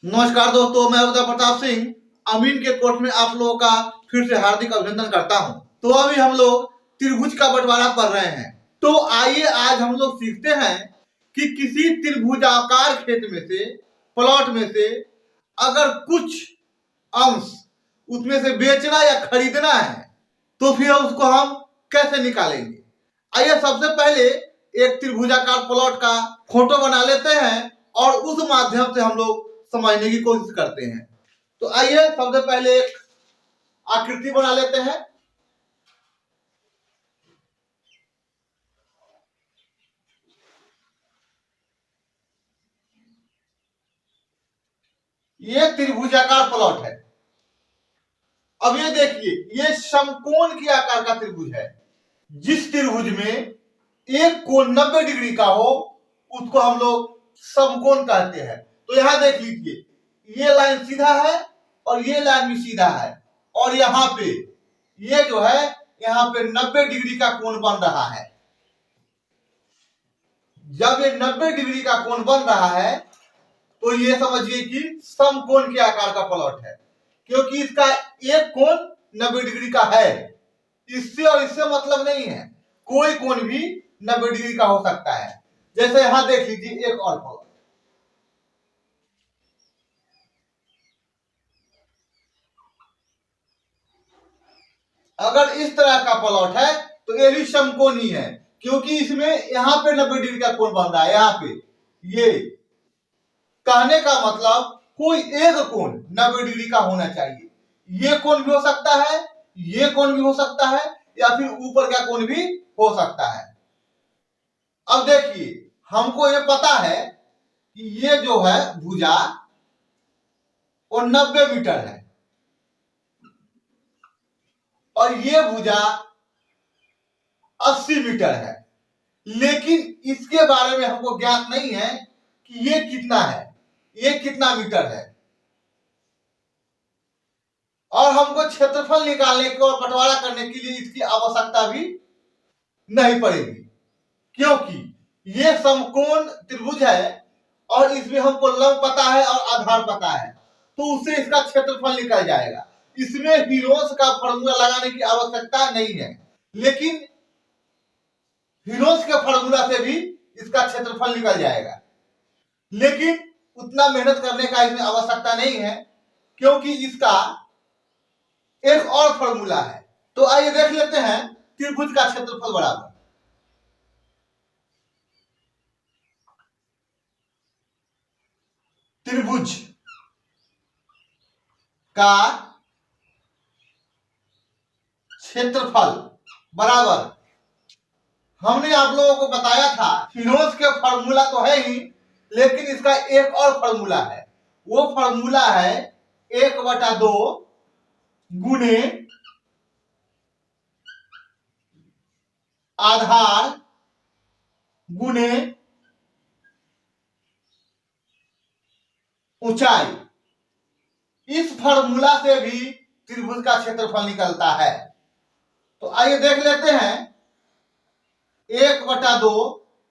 नमस्कार दोस्तों, मैं उदय प्रताप सिंह अमीन के कोर्स में आप लोगों का फिर से हार्दिक अभिनंदन करता हूं। तो अभी हम लोग त्रिभुज का बंटवारा पढ़ रहे हैं। तो आइए आज हम लोग सीखते हैं कि किसी त्रिभुजाकार क्षेत्र में से, प्लॉट में से अगर कुछ अंश उसमें से बेचना या खरीदना है तो फिर उसको हम कैसे निकालेंगे। आइए सबसे पहले एक त्रिभुजाकार प्लॉट का फोटो बना लेते हैं और उस माध्यम से हम लोग समझने की कोशिश करते हैं। तो आइए सबसे पहले एक आकृति बना लेते हैं। ये त्रिभुजाकार प्लॉट है। अब ये देखिए, ये समकोण के आकार का त्रिभुज है। जिस त्रिभुज में एक कोण 90 डिग्री का हो उसको हम लोग समकोण कहते हैं। तो यहां देख लीजिए, ये लाइन सीधा है और ये लाइन भी सीधा है, और यहाँ पे ये जो है यहाँ पे 90 डिग्री का कोण बन रहा है। जब ये 90 डिग्री का कोण बन रहा है तो ये समझिए कि समकोण के आकार का प्लॉट है, क्योंकि इसका एक कोण 90 डिग्री का है। इससे और इससे मतलब नहीं है, कोई कोण भी 90 डिग्री का हो सकता है। जैसे यहां देख लीजिए एक और प्लॉट, अगर इस तरह का प्लॉट है तो ये भी समकोणी है, क्योंकि इसमें यहां पे 90 डिग्री का कोण बन रहा है। यहाँ पे ये कहने का मतलब कोई एक कोण 90 डिग्री का होना चाहिए। ये कोण भी हो सकता है, ये कोण भी हो सकता है, या फिर ऊपर का कोण भी हो सकता है। अब देखिए, हमको ये पता है कि ये जो है भुजा वो 90 मीटर है और ये भुजा 80 मीटर है, लेकिन इसके बारे में हमको ज्ञात नहीं है कि ये कितना है, ये कितना मीटर है। और हमको क्षेत्रफल निकालने के और बंटवारा करने के लिए इसकी आवश्यकता भी नहीं पड़ेगी, क्योंकि ये समकोण त्रिभुज है और इसमें हमको लंब पता है और आधार पता है, तो उससे इसका क्षेत्रफल निकल जाएगा। इसमें हीरोस का फॉर्मूला लगाने की आवश्यकता नहीं है, लेकिन हीरोस के फॉर्मूला से भी इसका क्षेत्रफल निकल जाएगा। लेकिन उतना मेहनत करने का इसमें आवश्यकता नहीं है, क्योंकि इसका एक और फॉर्मूला है। तो आइए देख लेते हैं त्रिभुज का क्षेत्रफल बराबर त्रिभुज का क्षेत्रफल बराबर, हमने आप लोगों को बताया था हीरोस के फॉर्मूला तो है ही, लेकिन इसका एक और फॉर्मूला है। वो फॉर्मूला है 1/2 गुने आधार गुने ऊंचाई। इस फॉर्मूला से भी त्रिभुज का क्षेत्रफल निकलता है। तो आइए देख लेते हैं, 1/2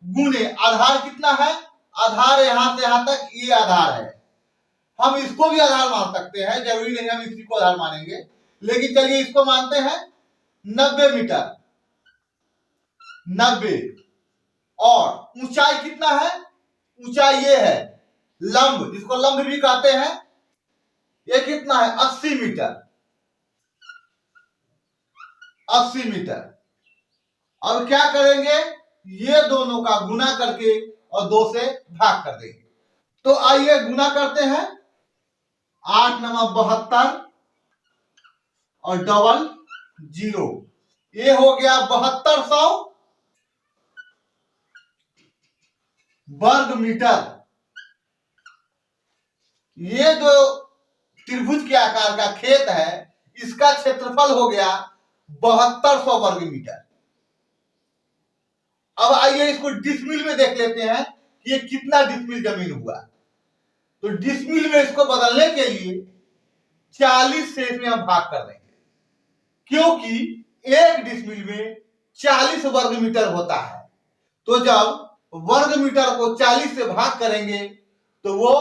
गुने आधार कितना है, आधार यहां से यहां तक ये आधार है। हम इसको भी आधार मान सकते हैं, जरूरी नहीं हम इसी को आधार मानेंगे, लेकिन चलिए इसको मानते हैं 90 मीटर, 90। और ऊंचाई कितना है, ऊंचाई ये है लंब, जिसको लंब भी कहते हैं, ये कितना है 80 मीटर, 80 मीटर। अब क्या करेंगे, ये दोनों का गुना करके और 2 से भाग कर देंगे। तो आइए गुना करते हैं, 8 9 72 और डबल 0, ये हो गया 7200 वर्ग मीटर। ये जो त्रिभुज के आकार का खेत है, इसका क्षेत्रफल हो गया 7200 वर्ग मीटर। अब आइए इसको डिसमिल में देख लेते हैं कि ये कितना डिसमिल जमीन हुआ। तो डिसमिल में इसको बदलने के लिए 40 से इसमें हम भाग कर देंगे, क्योंकि एक डिसमिल में 40 वर्ग मीटर होता है। तो जब वर्ग मीटर को 40 से भाग करेंगे तो वो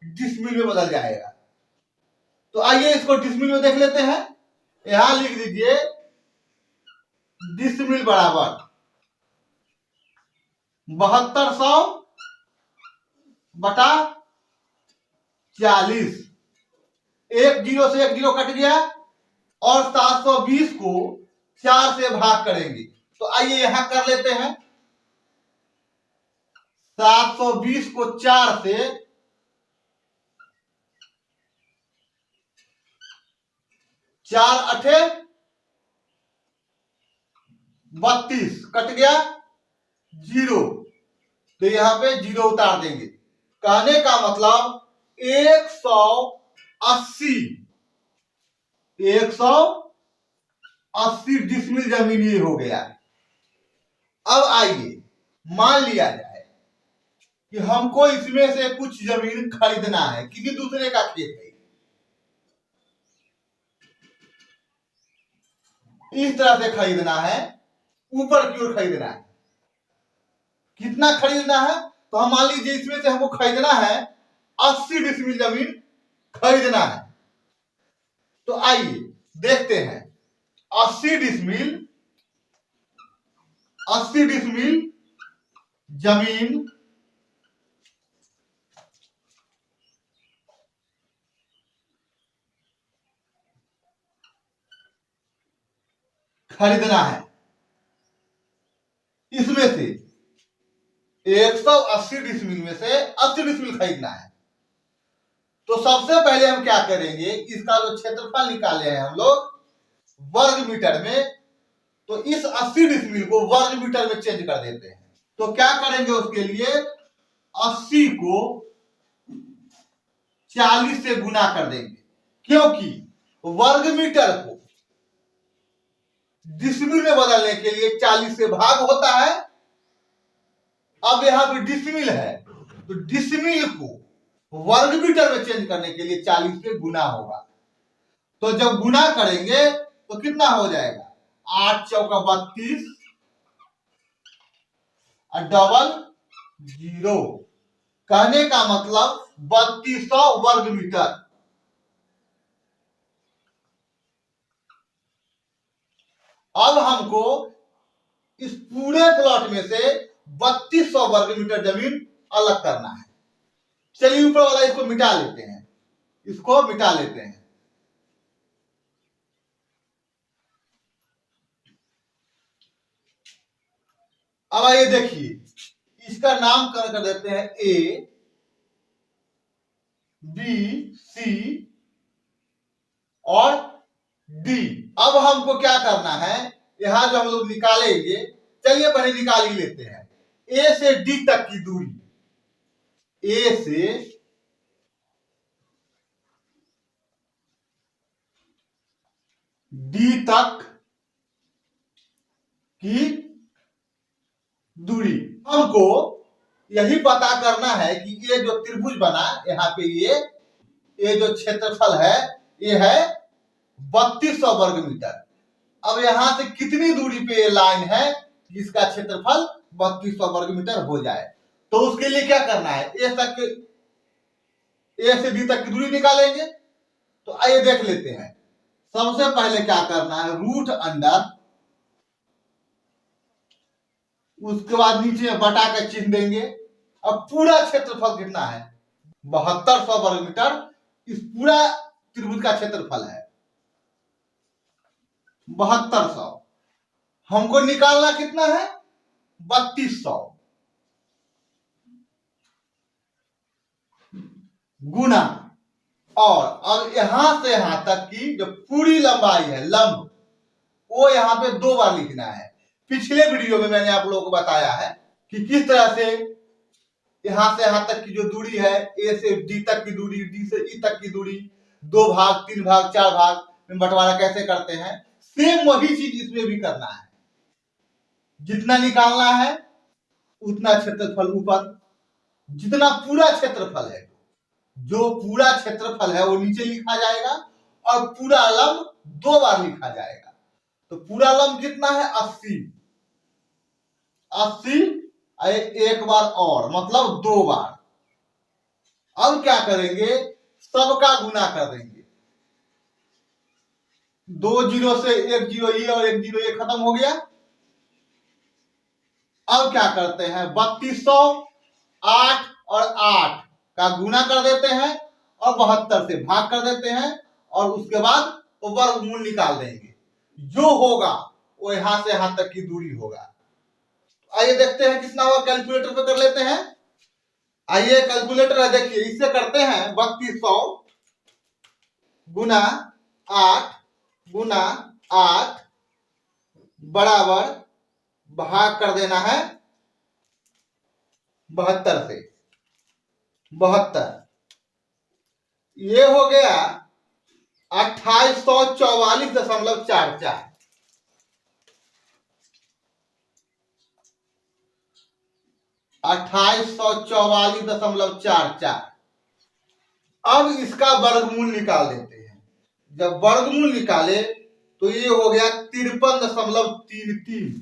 डिसमिल में बदल जाएगा। तो आइए इसको डिसमिल में देख लेते हैं। यहां लिख दीजिए डिसमिल बराबर 7200 बटा 40। एक जीरो से एक जीरो कट गया और 720 को 4 से भाग करेंगे। तो आइए यहां कर लेते हैं। 720 को 4 से 4 अठे 32 कट गया जीरो, तो यहां पे जीरो उतार देंगे। कहने का मतलब 180 डिसमिल जमीन ये हो गया। अब आइए मान लिया जाए कि हमको इसमें से कुछ जमीन खरीदना है, किसी दूसरे का खेत है, इस तरह से खरीदना है, ऊपर की ओर खरीदना है। कितना खरीदना है? तो हम मान लीजिए इसमें से हमको खरीदना है 80 डिसमिल जमीन खरीदना है। तो आइए देखते हैं 80 डिसमिल जमीन खरीदना है। इसमें से 180 डिसमिल में से 80 डिसमिल खरीदना है। तो सबसे पहले हम क्या करेंगे, इसका जो क्षेत्रफल निकाले हैं हम लोग वर्ग मीटर में, तो इस 80 डिसमिल को वर्ग मीटर में चेंज कर देते हैं। तो क्या करेंगे उसके लिए 80 को 40 से गुना कर देंगे, क्योंकि वर्ग मीटर को डिसमिल में बदलने के लिए 40 से भाग होता है। अब यहां पे डिसमिल है, तो डिसमिल को वर्ग मीटर में चेंज करने के लिए 40 से गुना होगा। तो जब गुना करेंगे तो कितना हो जाएगा, 8 चौका 32 और डबल जीरो। कहने का मतलब 3200 वर्ग मीटर। अब हमको इस पूरे प्लॉट में से 3200 वर्ग मीटर जमीन अलग करना है। चलिए ऊपर वाला इसको मिटा लेते हैं, इसको मिटा लेते हैं। अब आइए देखिए, इसका नामकरण कर देते हैं ए बी सी और डी। अब हमको क्या करना है, यहां जो हम लोग निकालेंगे, चलिए पहले निकाल ही लेते हैं। ए से डी तक की दूरी, ए से डी तक की दूरी हमको यही पता करना है कि ये जो त्रिभुज बना यहाँ पे, ये जो क्षेत्रफल है ये है 3200 वर्ग मीटर। अब यहां से कितनी दूरी पे ये लाइन है कि इसका क्षेत्रफल 3200 वर्ग मीटर हो जाए। तो उसके लिए क्या करना है, ए से डी तक की दूरी निकालेंगे। तो आइए देख लेते हैं। सबसे पहले क्या करना है, रूट अंडर, उसके बाद नीचे में बटा का चिन्ह देंगे। अब पूरा क्षेत्रफल कितना है, 7200 वर्ग मीटर इस पूरा त्रिभुज का क्षेत्रफल है 7200। हमको निकालना कितना है, 3200 गुना, और अब यहां से यहां तक की जो पूरी लंबाई है लंब, वो यहां पे 2 बार लिखना है। पिछले वीडियो में मैंने आप लोगों को बताया है कि किस तरह से यहां से यहां तक की जो दूरी है, ए से डी तक की दूरी, डी से ई तक की दूरी, 2 भाग 3 भाग 4 भाग में बंटवारा कैसे करते हैं, सेम वही चीज इसमें भी करना है। जितना निकालना है उतना क्षेत्रफल ऊपर, जितना पूरा क्षेत्रफल है, जो पूरा क्षेत्रफल है वो नीचे लिखा जाएगा, और पूरा लंब 2 बार लिखा जाएगा। तो पूरा लंब कितना है, 80 एक बार और मतलब 2 बार, अब क्या करेंगे, सबका गुना कर देंगे। 2 जीरो से 1 जीरो ये और 1 जीरो ये खत्म हो गया। अब क्या करते हैं, 3200 8 और 8 का गुना कर देते हैं और 72 से भाग कर देते हैं और उसके बाद वर्गमूल निकाल देंगे। जो होगा वो यहां से यहां तक की दूरी होगा। आइए देखते हैं कितना होगा, कैलकुलेटर पे कर लेते हैं। आइए कैलकुलेटर है, देखिए इससे करते हैं 3200 गुना 8 गुना 8 बराबर भाग कर देना है 72 से। 72 ये हो गया 2844.44। 2844.44। अब इसका वर्गमूल निकाल देते हैं। जब वर्गमूल निकाले तो ये हो गया 53.33।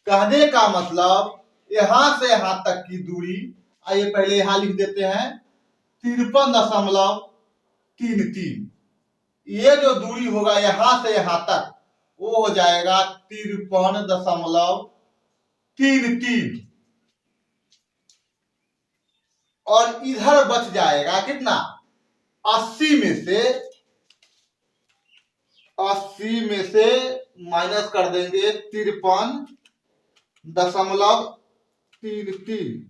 कहने का मतलब यहां से यहां तक की दूरी, आइए पहले यहां लिख देते हैं 53.33। ये जो दूरी होगा यहां से यहां तक वो हो जाएगा 53.33 और इधर बच जाएगा कितना, 80 में से माइनस कर देंगे 53.33।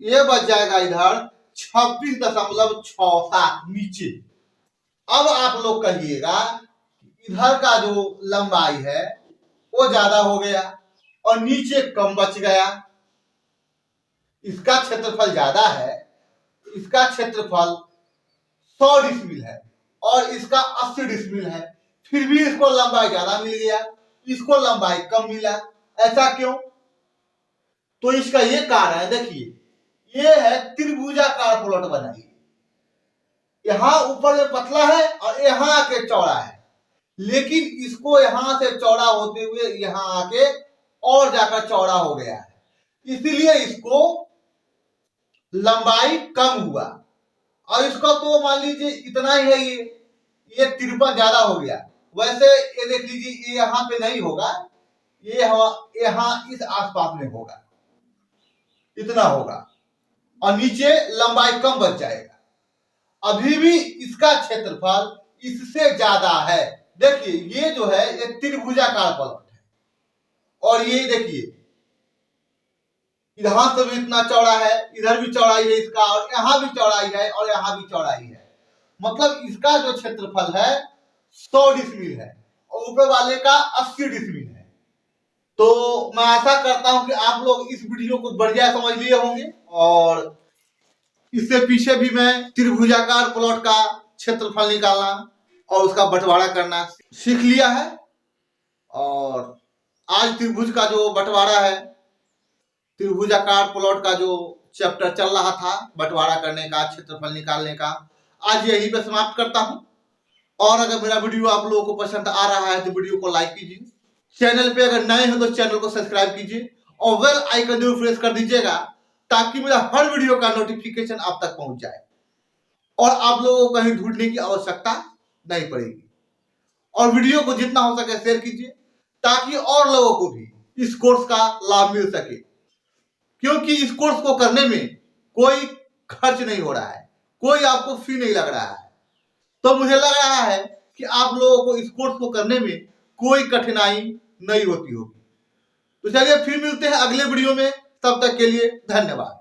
ये बच जाएगा इधर 26.67 नीचे। अब आप लोग कहिएगा इधर का जो लंबाई है वो ज्यादा हो गया और नीचे कम बच गया। इसका क्षेत्रफल ज्यादा है, इसका क्षेत्रफल 100 डिसमिल है और इसका 80 डिसमिल है, फिर भी इसको लंबाई ज्यादा मिल गया, इसको लंबाई कम मिला। ऐसा क्यों? तो इसका ये कारण है, देखिए ये है त्रिभुजाकार प्लॉट बनाइए। यहां ऊपर में पतला है और यहां आके चौड़ा है, लेकिन इसको यहां से चौड़ा होते हुए यहां आके और जाकर चौड़ा हो गया है, इसलिए इसको लंबाई कम हुआ। और इसका तो मान लीजिए इतना ही है, ये 53 ज्यादा हो गया। वैसे ये देख लीजिए ये यहां पे नहीं होगा, ये यहां इस आसपास में होगा, इतना होगा और नीचे लंबाई कम बच जाएगा। अभी भी इसका क्षेत्रफल इससे ज्यादा है। देखिए ये जो है ये त्रिभुजाकार प्लॉट है और ये देखिए इधर से भी इतना चौड़ा है, इधर भी चौड़ाई है इसका और यहाँ भी चौड़ाई है और यहाँ भी चौड़ाई है। मतलब इसका जो क्षेत्रफल है 100 डिसमिल है और ऊपर वाले का 80 डिसमिल है। तो मैं आशा करता हूं कि आप लोग इस वीडियो को बढ़िया समझ लिए होंगे और इससे पीछे भी मैं त्रिभुजाकार प्लॉट का क्षेत्रफल निकालना और उसका बंटवारा करना सीख लिया है। और आज त्रिभुज का जो बंटवारा है, त्रिभुजाकार प्लॉट का जो चैप्टर चल रहा था बंटवारा करने का, क्षेत्रफल निकालने का, आज यहीं पे समाप्त करता हूं। और अगर मेरा वीडियो आप लोगों को पसंद आ रहा है तो वीडियो को लाइक कीजिए, चैनल पे अगर नए हो तो चैनल को सब्सक्राइब कीजिए और बेल आइकन जरूर प्रेस कर दीजिएगा ताकि मेरा हर वीडियो का नोटिफिकेशन आप तक पहुंच जाए और आप लोगों को कहीं ढूंढने की आवश्यकता नहीं पड़ेगी। और वीडियो को जितना हो सके शेयर कीजिए ताकि और लोगों को भी इस कोर्स का लाभ मिल सके, क्योंकि इस कोर्स को करने में कोई खर्च नहीं हो रहा है, कोई आपको फी नहीं लग रहा है। तो मुझे लग रहा है कि आप लोगों को इस कोर्स को करने में कोई कठिनाई नहीं होती होगी। तो चलिए फिर मिलते हैं अगले वीडियो में, तब तक के लिए धन्यवाद।